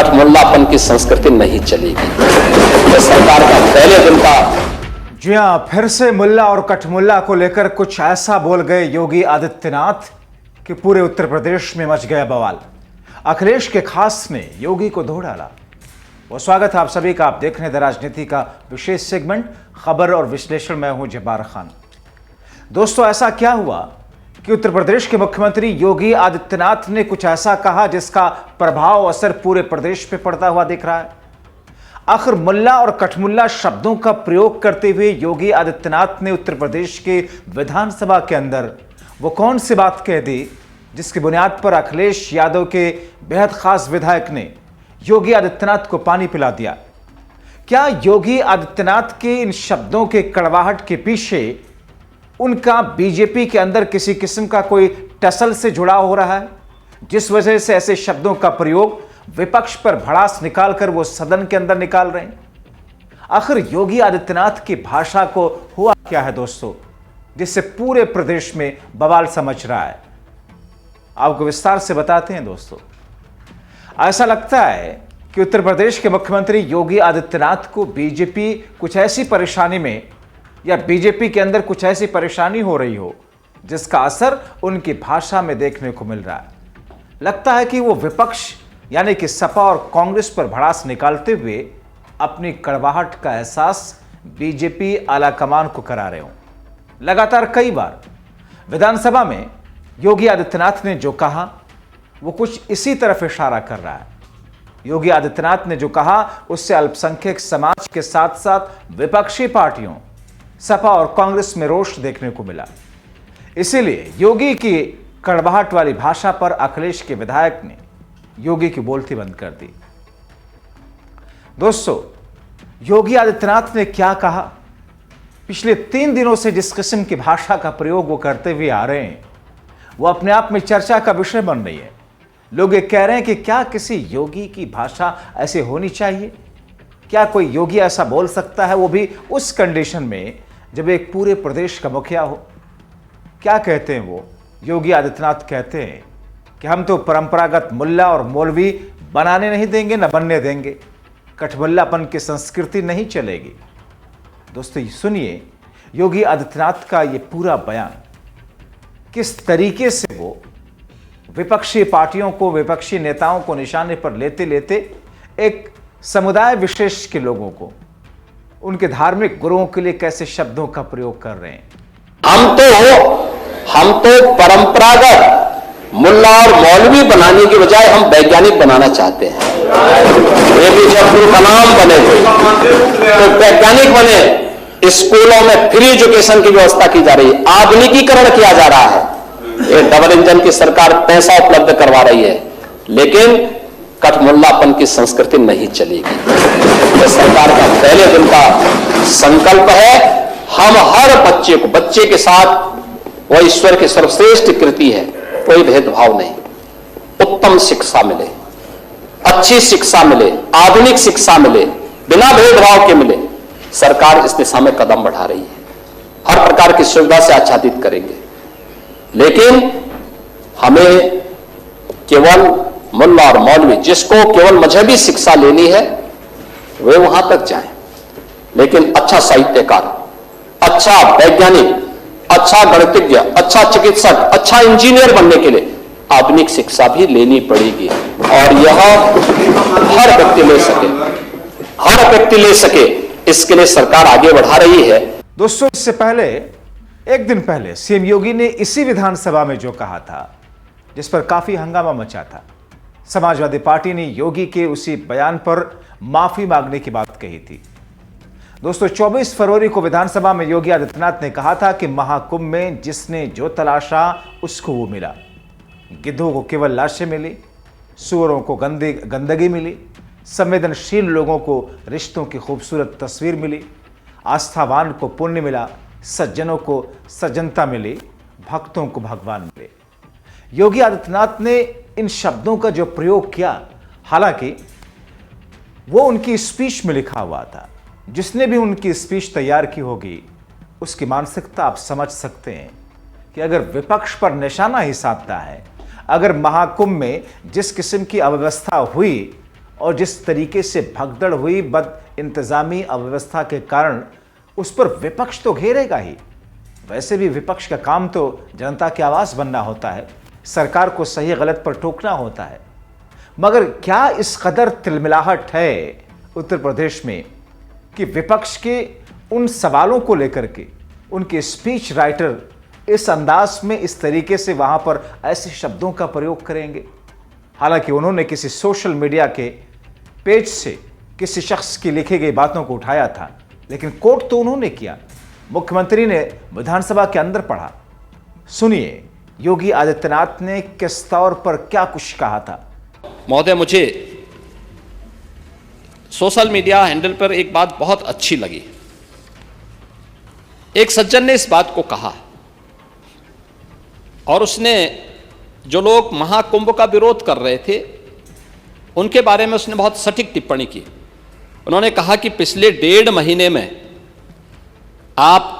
कठमुल्लापन की संस्कृति नहीं चलेगी। तो सरकार का पहले दिन का जी हां, फिर से मुल्ला और कठमुल्ला को लेकर कुछ ऐसा बोल गए योगी आदित्यनाथ कि पूरे उत्तर प्रदेश में मच गया बवाल। अखिलेश के खास ने योगी को धो डाला। वो स्वागत है आप सभी का। आप देख रहे हैं द राजनीति का विशेष सेगमेंट खबर और विश्लेषण। मैं हूं जब्बार खान। दोस्तों, ऐसा क्या हुआ कि उत्तर प्रदेश के मुख्यमंत्री योगी आदित्यनाथ ने कुछ ऐसा कहा जिसका प्रभाव असर पूरे प्रदेश पे पड़ता हुआ दिख रहा है। आखिर मुल्ला और कठमुल्ला शब्दों का प्रयोग करते हुए योगी आदित्यनाथ ने उत्तर प्रदेश के विधानसभा के अंदर वो कौन सी बात कह दी जिसकी बुनियाद पर अखिलेश यादव के बेहद खास विधायक ने योगी आदित्यनाथ को पानी पिला दिया। क्या योगी आदित्यनाथ के इन शब्दों के कड़वाहट के पीछे उनका बीजेपी के अंदर किसी किस्म का कोई टसल से जुड़ाव हो रहा है, जिस वजह से ऐसे शब्दों का प्रयोग विपक्ष पर भड़ास निकालकर वो सदन के अंदर निकाल रहे हैं? आखिर योगी आदित्यनाथ की भाषा को हुआ क्या है दोस्तों, जिससे पूरे प्रदेश में बवाल समझ रहा है? आपको विस्तार से बताते हैं दोस्तों। ऐसा लगता है कि उत्तर प्रदेश के मुख्यमंत्री योगी आदित्यनाथ को बीजेपी कुछ ऐसी परेशानी में या बीजेपी के अंदर कुछ ऐसी परेशानी हो रही हो जिसका असर उनकी भाषा में देखने को मिल रहा है। लगता है कि वो विपक्ष यानी कि सपा और कांग्रेस पर भड़ास निकालते हुए अपनी कड़वाहट का एहसास बीजेपी आलाकमान को करा रहे हों। लगातार कई बार विधानसभा में योगी आदित्यनाथ ने जो कहा वो कुछ इसी तरफ इशारा कर रहा है। योगी आदित्यनाथ ने जो कहा उससे अल्पसंख्यक समाज के साथ साथ विपक्षी पार्टियों सपा और कांग्रेस में रोष देखने को मिला। इसीलिए योगी की कड़वाहट वाली भाषा पर अखिलेश के विधायक ने योगी की बोलती बंद कर दी। दोस्तों, योगी आदित्यनाथ ने क्या कहा? पिछले 3 दिनों से जिस किस्म की भाषा का प्रयोग वो करते हुए आ रहे हैं वो अपने आप में चर्चा का विषय बन रही है। लोग ये कह रहे हैं कि क्या किसी योगी की भाषा ऐसे होनी चाहिए? क्या कोई योगी ऐसा बोल सकता है, वो भी उस कंडीशन में जब एक पूरे प्रदेश का मुखिया हो? क्या कहते हैं वो? योगी आदित्यनाथ कहते हैं कि हम तो परंपरागत मुल्ला और मौलवी बनाने नहीं देंगे, न बनने देंगे। कठमुल्लापन की संस्कृति नहीं चलेगी। दोस्तों, सुनिए योगी आदित्यनाथ का ये पूरा बयान, किस तरीके से वो विपक्षी पार्टियों को, विपक्षी नेताओं को निशाने पर लेते लेते एक समुदाय विशेष के लोगों को, उनके धार्मिक गुरुओं के लिए कैसे शब्दों का प्रयोग कर रहे हैं। हम तो परंपरागत मुल्ला और मौलवी बनाने की बजाय हम वैज्ञानिक बनाना चाहते हैं। एपीजे अब्दुल कलाम बने थे तो वैज्ञानिक बने। स्कूलों में फ्री एजुकेशन की व्यवस्था की जा रही है, आधुनिकीकरण किया जा रहा है। ये डबल इंजन की सरकार पैसा उपलब्ध करवा रही है, लेकिन कठमुल्लापन की संस्कृति नहीं चलेगी। तो सरकार का पहले दिन का संकल्प है, हम हर बच्चे के साथ वो ईश्वर की सर्वश्रेष्ठ कृति है, कोई भेदभाव नहीं, उत्तम शिक्षा मिले, अच्छी शिक्षा मिले, आधुनिक शिक्षा मिले, बिना भेदभाव के मिले। सरकार इस दिशा में कदम बढ़ा रही है, हर प्रकार की सुविधा से आच्छादित करेंगे। लेकिन हमें केवल मुल्ला और मौलवी, जिसको केवल मजहबी शिक्षा लेनी है वे वहां तक जाएं, लेकिन अच्छा साहित्यकार, अच्छा वैज्ञानिक, अच्छा गणितज्ञ, अच्छा चिकित्सक, अच्छा इंजीनियर बनने के लिए आधुनिक शिक्षा भी लेनी पड़ेगी। और यह हर व्यक्ति ले सके, इसके लिए सरकार आगे बढ़ा रही है। दोस्तों, इससे पहले एक दिन पहले सीएम योगी ने इसी विधानसभा में जो कहा था, जिस पर काफी हंगामा मचा था, समाजवादी पार्टी ने योगी के उसी बयान पर माफी मांगने की बात कही थी। दोस्तों, 24 फरवरी को विधानसभा में योगी आदित्यनाथ ने कहा था कि महाकुंभ में जिसने जो तलाशा उसको वो मिला। गिद्धों को केवल लाशें मिली, सूअरों को गंदगी मिली, संवेदनशील लोगों को रिश्तों की खूबसूरत तस्वीर मिली, आस्थावान को पुण्य मिला, सज्जनों को सज्जनता मिली, भक्तों को भगवान मिले। योगी आदित्यनाथ ने इन शब्दों का जो प्रयोग किया, हालांकि वो उनकी स्पीच में लिखा हुआ था। जिसने भी उनकी स्पीच तैयार की होगी उसकी मानसिकता आप समझ सकते हैं कि अगर विपक्ष पर निशाना ही साधता है, अगर महाकुंभ में जिस किस्म की अव्यवस्था हुई और जिस तरीके से भगदड़ हुई बद इंतजामी अव्यवस्था के कारण उस पर विपक्ष तो घेरेगा ही। वैसे भी विपक्ष का काम तो जनता की आवाज बनना होता है, सरकार को सही गलत पर टोकना होता है। मगर क्या इस कदर तिलमिलाहट है उत्तर प्रदेश में कि विपक्ष के उन सवालों को लेकर के उनके स्पीच राइटर इस अंदाज में इस तरीके से वहां पर ऐसे शब्दों का प्रयोग करेंगे? हालांकि उन्होंने किसी सोशल मीडिया के पेज से किसी शख्स की लिखी गई बातों को उठाया था, लेकिन कोट तो उन्होंने किया। मुख्यमंत्री ने विधानसभा के अंदर पढ़ा। सुनिए योगी आदित्यनाथ ने किस तौर पर क्या कुछ कहा था। महोदय, मुझे सोशल मीडिया हैंडल पर एक बात बहुत अच्छी लगी। एक सज्जन ने इस बात को कहा और उसने जो लोग महाकुंभ का विरोध कर रहे थे उनके बारे में उसने बहुत सटीक टिप्पणी की। उन्होंने कहा कि पिछले 1.5 महीने में आप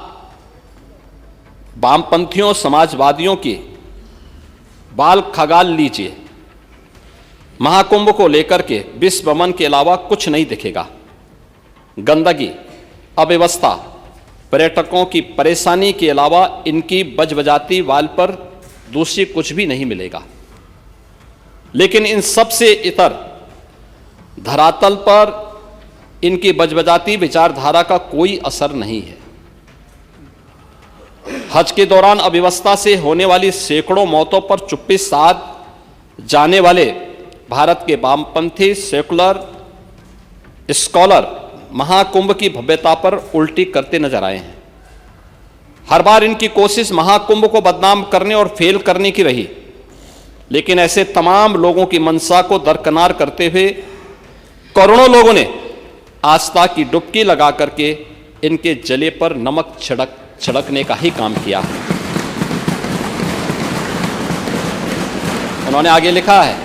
वामपंथियों समाजवादियों की बाल खगाल लीजिए, महाकुंभ को लेकर के विश्व भ्रमण के अलावा कुछ नहीं दिखेगा। गंदगी, अव्यवस्था, पर्यटकों की परेशानी के अलावा इनकी बजबजाती वाल पर दूसरी कुछ भी नहीं मिलेगा। लेकिन इन सब से इतर धरातल पर इनकी बजबजाती विचारधारा का कोई असर नहीं है। हज के दौरान अव्यवस्था से होने वाली सैकड़ों मौतों पर चुप्पी साध जाने वाले भारत के वामपंथी सेकुलर स्कॉलर महाकुंभ की भव्यता पर उल्टी करते नजर आए हैं। हर बार इनकी कोशिश महाकुंभ को बदनाम करने और फेल करने की रही, लेकिन ऐसे तमाम लोगों की मंशा को दरकिनार करते हुए करोड़ों लोगों ने आस्था की डुबकी लगा करके इनके जले पर नमक छिड़कने का ही काम किया है। उन्होंने आगे लिखा है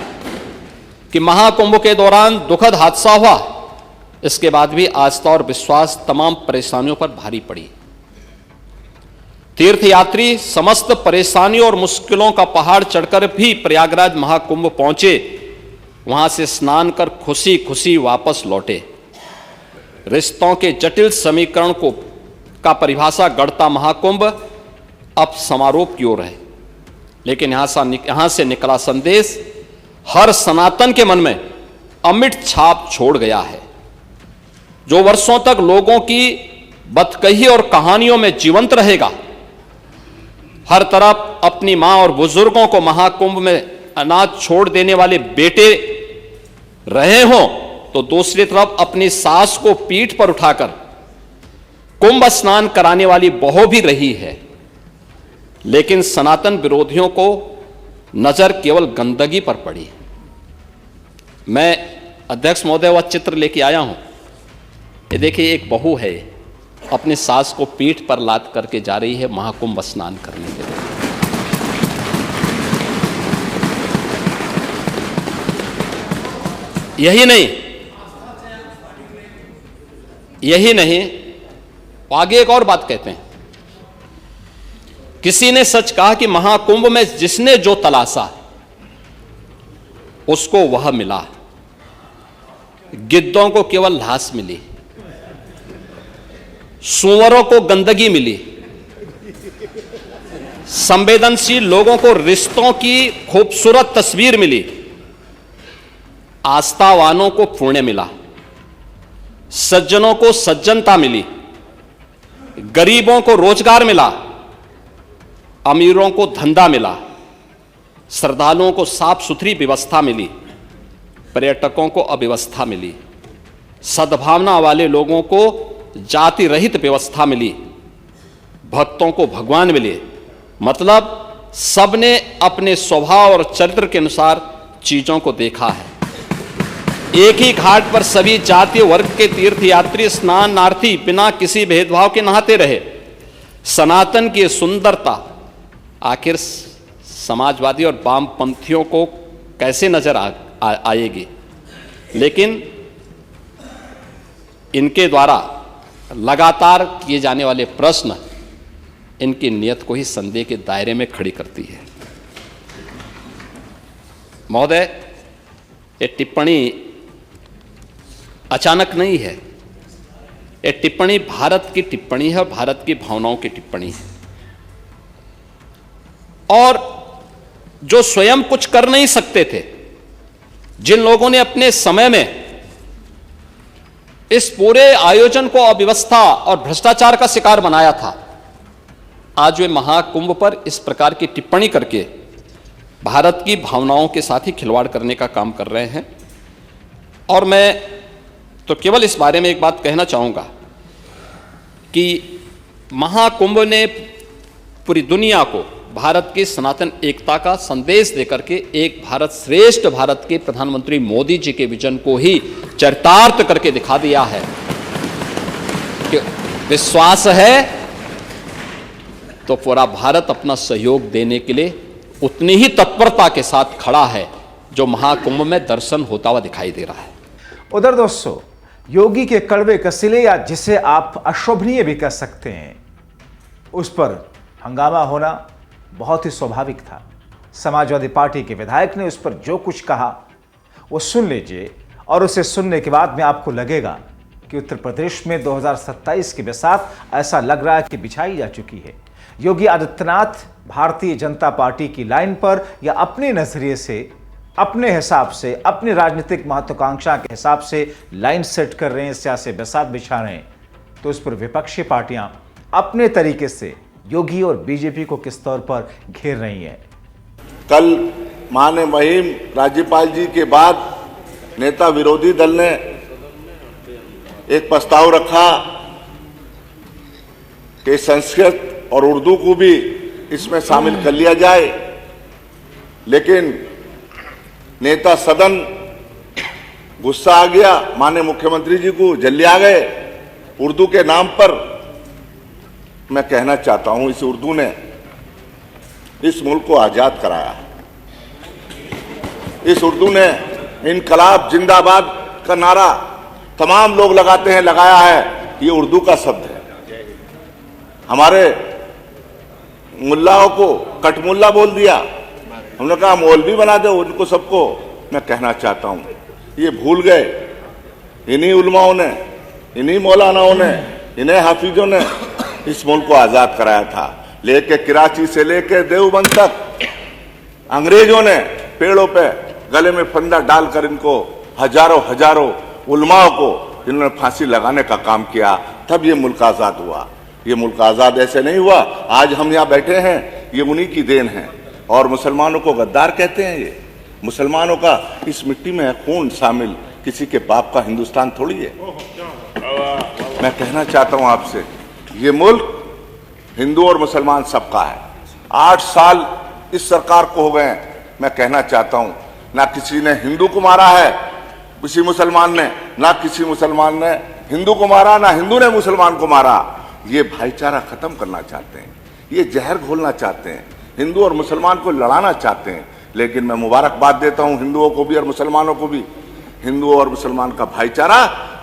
कि महाकुंभ के दौरान दुखद हादसा हुआ, इसके बाद भी आस्था और विश्वास तमाम परेशानियों पर भारी पड़ी। तीर्थयात्री समस्त परेशानियों और मुश्किलों का पहाड़ चढ़कर भी प्रयागराज महाकुंभ पहुंचे, वहां से स्नान कर खुशी खुशी वापस लौटे। रिश्तों के जटिल समीकरण का परिभाषा गढ़ता महाकुंभ अब समारोह की ओर है, लेकिन यहां से निकला संदेश हर सनातन के मन में अमिट छाप छोड़ गया है, जो वर्षों तक लोगों की बतकही और कहानियों में जीवंत रहेगा। हर तरफ अपनी मां और बुजुर्गों को महाकुंभ में अनाज छोड़ देने वाले बेटे रहे हों, तो दूसरी तरफ अपनी सास को पीठ पर उठाकर कुंभ स्नान कराने वाली बहू भी रही है। लेकिन सनातन विरोधियों को नजर केवल गंदगी पर पड़ी। मैं अध्यक्ष महोदय वह चित्र लेके आया हूं। ये देखिए, एक बहू है अपने सास को पीठ पर लाद करके जा रही है महाकुंभ स्नान करने के लिए। यही नहीं, आगे एक और बात कहते हैं। किसी ने सच कहा कि महाकुंभ में जिसने जो तलाशा उसको वह मिला। गिद्धों को केवल लाश मिली, सूअरों को गंदगी मिली, संवेदनशील लोगों को रिश्तों की खूबसूरत तस्वीर मिली, आस्थावानों को पुण्य मिला, सज्जनों को सज्जनता मिली, गरीबों को रोजगार मिला, अमीरों को धंधा मिला, श्रद्धालुओं को साफ सुथरी व्यवस्था मिली, पर्यटकों को अव्यवस्था मिली, सद्भावना वाले लोगों को जाति रहित व्यवस्था मिली, भक्तों को भगवान मिले। मतलब सबने अपने स्वभाव और चरित्र के अनुसार चीजों को देखा है। एक ही घाट पर सभी जातीय वर्ग के तीर्थयात्री स्नानार्थी बिना किसी भेदभाव के नहाते रहे। सनातन की सुंदरता आखिर समाजवादी और वामपंथियों को कैसे नजर आएगी? लेकिन इनके द्वारा लगातार किए जाने वाले प्रश्न इनकी नियत को ही संदेह के दायरे में खड़ी करती है। महोदय, ये टिप्पणी अचानक नहीं है। ये टिप्पणी भारत की टिप्पणी है और भारत की भावनाओं की टिप्पणी है। और जो स्वयं कुछ कर नहीं सकते थे, जिन लोगों ने अपने समय में इस पूरे आयोजन को अव्यवस्था और भ्रष्टाचार का शिकार बनाया था, आज वे महाकुंभ पर इस प्रकार की टिप्पणी करके भारत की भावनाओं के साथ ही खिलवाड़ करने का काम कर रहे हैं। और मैं तो केवल इस बारे में एक बात कहना चाहूंगा कि महाकुंभ ने पूरी दुनिया को भारत की सनातन एकता का संदेश देकर के एक भारत श्रेष्ठ भारत के प्रधानमंत्री मोदी जी के विजन को ही चरितार्थ करके दिखा दिया है कि विश्वास है तो पूरा भारत अपना सहयोग देने के लिए उतनी ही तत्परता के साथ खड़ा है जो महाकुंभ में दर्शन होता हुआ दिखाई दे रहा है। उधर दोस्तों, योगी के कड़वे कसीले, या जिसे आप अशोभनीय भी कह सकते हैं, उस पर हंगामा होना बहुत ही स्वाभाविक था। समाजवादी पार्टी के विधायक ने उस पर जो कुछ कहा वो सुन लीजिए, और उसे सुनने के बाद में आपको लगेगा कि उत्तर प्रदेश में 2027 की बरसात ऐसा लग रहा है कि बिछाई जा चुकी है। योगी आदित्यनाथ भारतीय जनता पार्टी की लाइन पर या अपने नजरिए से, अपने हिसाब से, अपनी राजनीतिक महत्वाकांक्षा के हिसाब से लाइन सेट कर रहे हैं, सियासी बरसात बिछा रहे हैं, तो उस पर विपक्षी पार्टियां अपने तरीके से योगी और बीजेपी को किस तौर पर घेर रही हैं। कल माननीय महिम राज्यपाल जी के बाद नेता विरोधी दल ने एक प्रस्ताव रखा कि संस्कृत और उर्दू को भी इसमें शामिल कर लिया जाए, लेकिन नेता सदन गुस्सा आ गया, माननीय मुख्यमंत्री जी को जल्दी आ गए उर्दू के नाम पर। मैं कहना चाहता हूं, इस उर्दू ने इस मुल्क को आजाद कराया। इस उर्दू ने इनकलाब जिंदाबाद का नारा तमाम लोग लगाते हैं, लगाया है, ये उर्दू का शब्द है। हमारे मुल्लाओं को कटमुल्ला बोल दिया, हमने कहा मौलवी बना दो उनको सबको। मैं कहना चाहता हूं, ये भूल गए इन्हीं उलमाओं ने, इन्हीं मौलानाओं ने, इन्हीं हाफिजों ने इस मुल्क को आजाद कराया था। लेके कराची से लेके देवबंद तक अंग्रेजों ने पेड़ों पे गले में फंदा डालकर इनको हजारों हजारों उलमाओं को इन्होंने फांसी लगाने का काम किया, तब ये मुल्क आजाद हुआ। ये मुल्क आजाद ऐसे नहीं हुआ। आज हम यहाँ बैठे हैं, ये उन्हीं की देन है। और मुसलमानों को गद्दार कहते हैं। ये मुसलमानों का इस मिट्टी में खून शामिल, किसी के बाप का हिंदुस्तान थोड़ी है। मैं कहना चाहता हूं आपसे, ये मुल्क हिंदू और मुसलमान सबका है। 8 साल इस सरकार को हो गए हैं। मैं कहना चाहता हूं, ना किसी ने हिंदू को मारा है, किसी मुसलमान ने, ना किसी मुसलमान ने हिंदू को मारा, ना हिंदू ने मुसलमान को मारा। ये भाईचारा खत्म करना चाहते हैं, ये जहर घोलना चाहते हैं, हिंदू और मुसलमान को लड़ाना चाहते हैं। लेकिन मैं मुबारकबाद देता हूं हिंदुओं को भी और मुसलमानों को भी। हिंदू और मुसलमान का भाईचारा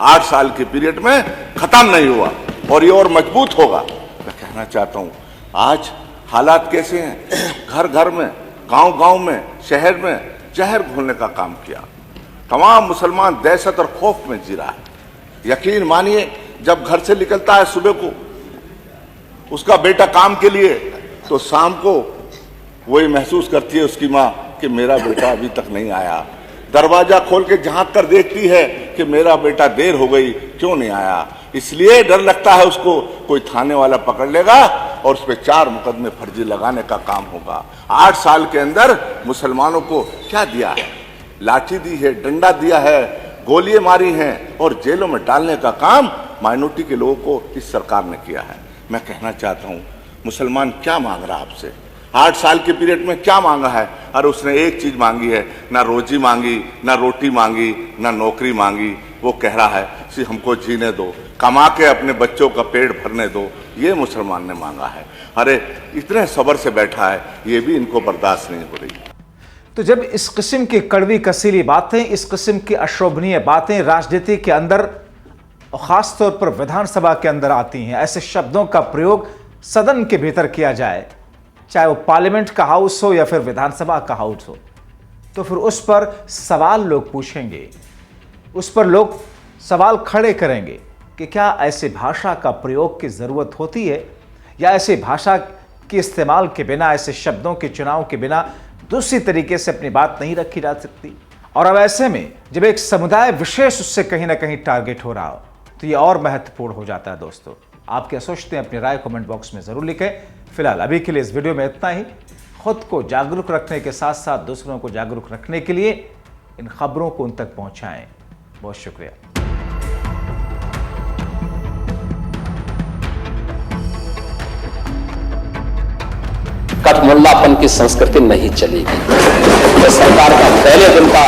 8 साल के पीरियड में खत्म नहीं हुआ और ये और मजबूत होगा। मैं कहना चाहता हूं, आज हालात कैसे हैं, घर घर में, गांव गांव में, शहर में जहर घोलने का काम किया। तमाम मुसलमान दहशत और खौफ में जी रहा है। यकीन मानिए, जब घर से निकलता है सुबह को उसका बेटा काम के लिए, तो शाम को वही महसूस करती है उसकी माँ कि मेरा बेटा अभी तक नहीं आया। दरवाजा खोल के झांक कर देखती है कि मेरा बेटा देर हो गई, क्यों नहीं आया। इसलिए डर लगता है उसको कोई थाने वाला पकड़ लेगा और उस पर 4 मुकदमे फर्जी लगाने का काम होगा। 8 साल के अंदर मुसलमानों को क्या दिया है? लाठी दी है, डंडा दिया है, गोलियां मारी हैं और जेलों में डालने का काम माइनॉरिटी के लोगों को इस सरकार ने किया है। मैं कहना चाहता हूं, मुसलमान क्या मांग रहा है आपसे? 8 साल के पीरियड में क्या मांगा है? अरे उसने एक चीज मांगी है, ना रोजी मांगी, ना रोटी मांगी, ना नौकरी मांगी। वो कह रहा है कि हमको जीने दो, कमा के अपने बच्चों का पेट भरने दो। ये मुसलमान ने मांगा है। अरे इतने सब्र से बैठा है, ये भी इनको बर्दाश्त नहीं हो रही। तो जब इस किस्म की कड़वी कसीली बातें, इस किस्म की अशोभनीय बातें राजनीति के अंदर और खासतौर पर विधानसभा के अंदर आती हैं, ऐसे शब्दों का प्रयोग सदन के भीतर किया जाए, चाहे वो पार्लियामेंट का हाउस हो या फिर विधानसभा का हाउस हो, तो फिर उस पर सवाल लोग पूछेंगे, उस पर लोग सवाल खड़े करेंगे कि क्या ऐसे भाषा का प्रयोग की जरूरत होती है, या ऐसे भाषा के इस्तेमाल के बिना, ऐसे शब्दों के चुनाव के बिना दूसरी तरीके से अपनी बात नहीं रखी जा सकती। और अब ऐसे में जब एक समुदाय विशेष उससे कहीं ना कहीं टारगेट हो रहा हो तो ये और महत्वपूर्ण हो जाता है। दोस्तों, आप क्या सोचते हैं? अपनी राय कमेंट बॉक्स में जरूर लिखें। फिलहाल अभी के लिए इस वीडियो में इतना ही। खुद को जागरूक रखने के साथ साथ दूसरों को जागरूक रखने के लिए इन खबरों को उन तक पहुंचाएं। बहुत शुक्रिया। कठमुल्लापन की संस्कृति नहीं चलेगी। ये सरकार का पहले दिन का